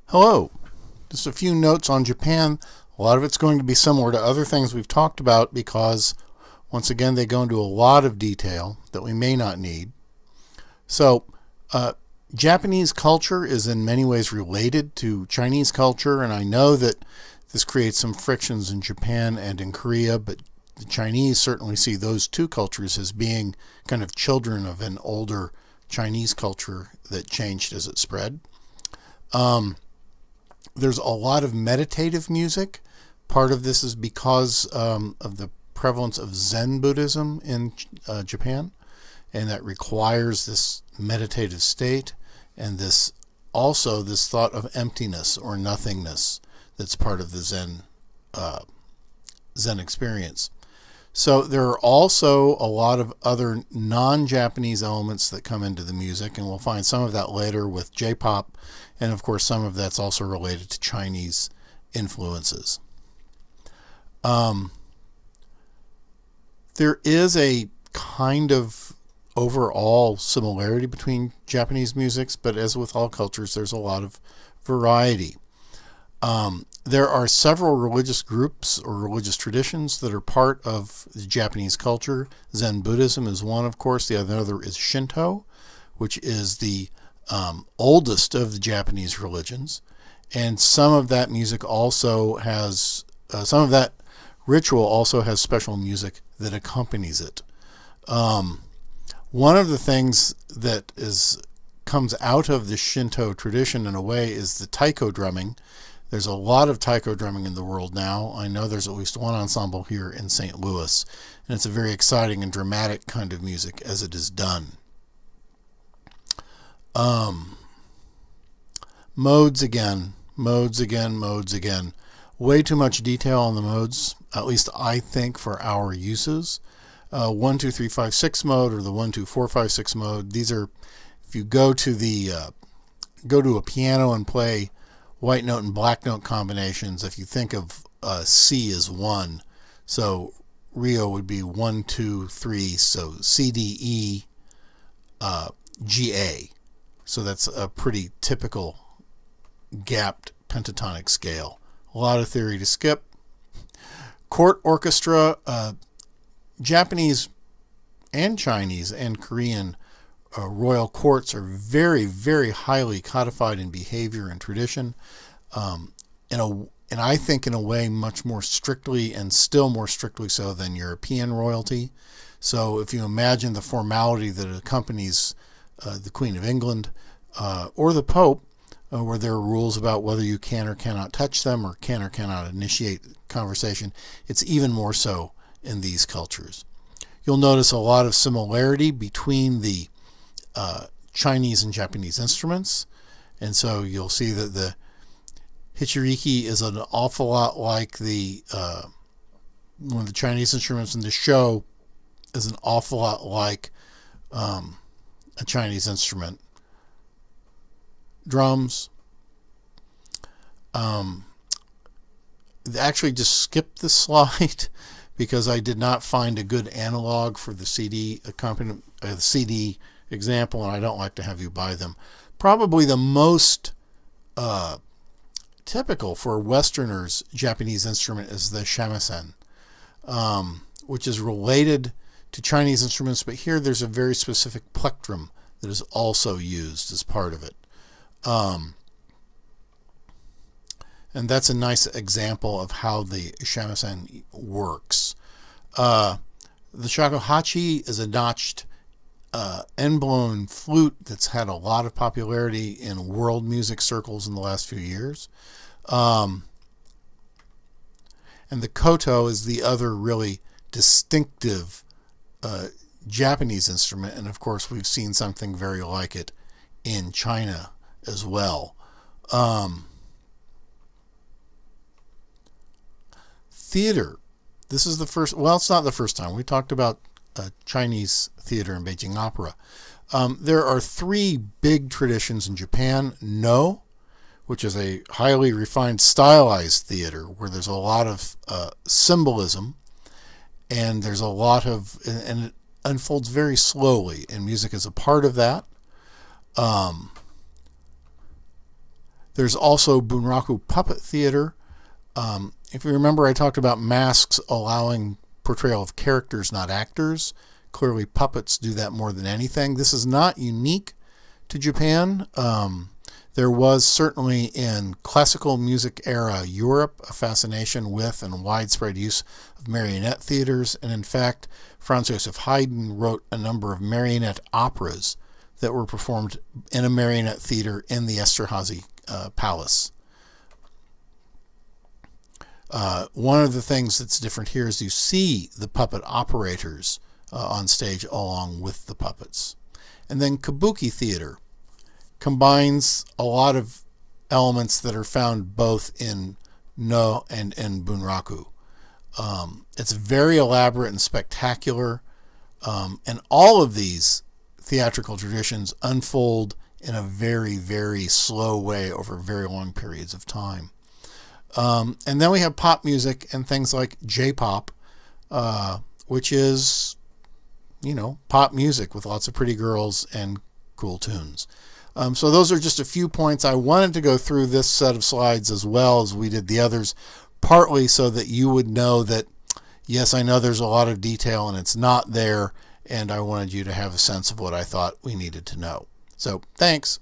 Hello. Just a few notes on Japan. A lot of it's going to be similar to other things we've talked about because, once again, they go into a lot of detail that we may not need. So, Japanese culture is in many ways related to Chinese culture, and I know that this creates some frictions in Japan and in Korea, but the Chinese certainly see those two cultures as being kind of children of an older Chinese culture that changed as it spread. There's a lot of meditative music. Part of this is because of the prevalence of Zen Buddhism in Japan, and that requires this meditative state and this thought of emptiness or nothingness that's part of the Zen experience. So there are also a lot of other non-Japanese elements that come into the music, and we'll find some of that later with J-pop, and of course some of that's also related to Chinese influences. There is a kind of overall similarity between Japanese musics, but as with all cultures, there's a lot of variety. There are several religious groups or religious traditions that are part of the Japanese culture. Zen Buddhism is one, of course. The other is Shinto, which is the oldest of the Japanese religions. And some of that music also has, some of that ritual also has special music that accompanies it. One of the things that comes out of the Shinto tradition in a way is the taiko drumming. There's a lot of taiko drumming in the world now. I know there's at least one ensemble here in St. Louis, and it's a very exciting and dramatic kind of music as it is done. Modes again. Way too much detail on the modes, at least I think, for our uses. 1, 2, 3, 5, 6 mode, or the 1, 2, 4, 5, 6 mode. These are, if you go to a piano and play white note and black note combinations, if you think of C as 1, so Rio would be 1, 2, 3, so C, D, E, G, A. So that's a pretty typical gapped pentatonic scale. A lot of theory to skip. Court orchestra, Japanese and Chinese and Korean royal courts are very, very highly codified in behavior and tradition, and I think in a way much more strictly, and still more strictly so, than European royalty. So if you imagine the formality that accompanies the Queen of England or the Pope, where there are rules about whether you can or cannot touch them, or cannot initiate conversation, it's even more so in these cultures. You'll notice a lot of similarity between the Chinese and Japanese instruments, and so you'll see that the Hichiriki is an awful lot like one of the Chinese instruments, and the Sho is an awful lot like a Chinese instrument. Drums. Actually just skipped the slide because I did not find a good analog for the CD CD example, and I don't like to have you buy them. Probably the most typical for Westerners Japanese instrument is the shamisen, which is related to Chinese instruments, but here there's a very specific plectrum that is also used as part of it. And that's a nice example of how the shamisen works. The shakuhachi is a notched end-blown flute that's had a lot of popularity in world music circles in the last few years. And the koto is the other really distinctive Japanese instrument, and of course we've seen something very like it in China as well. Theater. This is the first, well, it's not the first time. We talked about Chinese theater and Beijing opera. There are 3 big traditions in Japan. No, which is a highly refined stylized theater where there's a lot of symbolism, and there's a lot of, and it unfolds very slowly, and music is a part of that. There's also Bunraku Puppet Theater. If you remember, I talked about masks allowing portrayal of characters, not actors. Clearly, puppets do that more than anything. This is not unique to Japan. There was certainly in classical music era Europe a fascination with and widespread use of marionette theaters. And in fact, Franz Joseph Haydn wrote a number of marionette operas that were performed in a marionette theater in the Esterhazy Palace. One of the things that's different here is you see the puppet operators on stage along with the puppets. And then Kabuki theater combines a lot of elements that are found both in No and in Bunraku. It's very elaborate and spectacular, and all of these theatrical traditions unfold in a very, very slow way over very long periods of time. And then we have pop music and things like J-pop, which is, you know, pop music with lots of pretty girls and cool tunes. So those are just a few points. I wanted to go through this set of slides as well as we did the others, partly so that you would know that, yes, I know there's a lot of detail and it's not there, and I wanted you to have a sense of what I thought we needed to know. So thanks.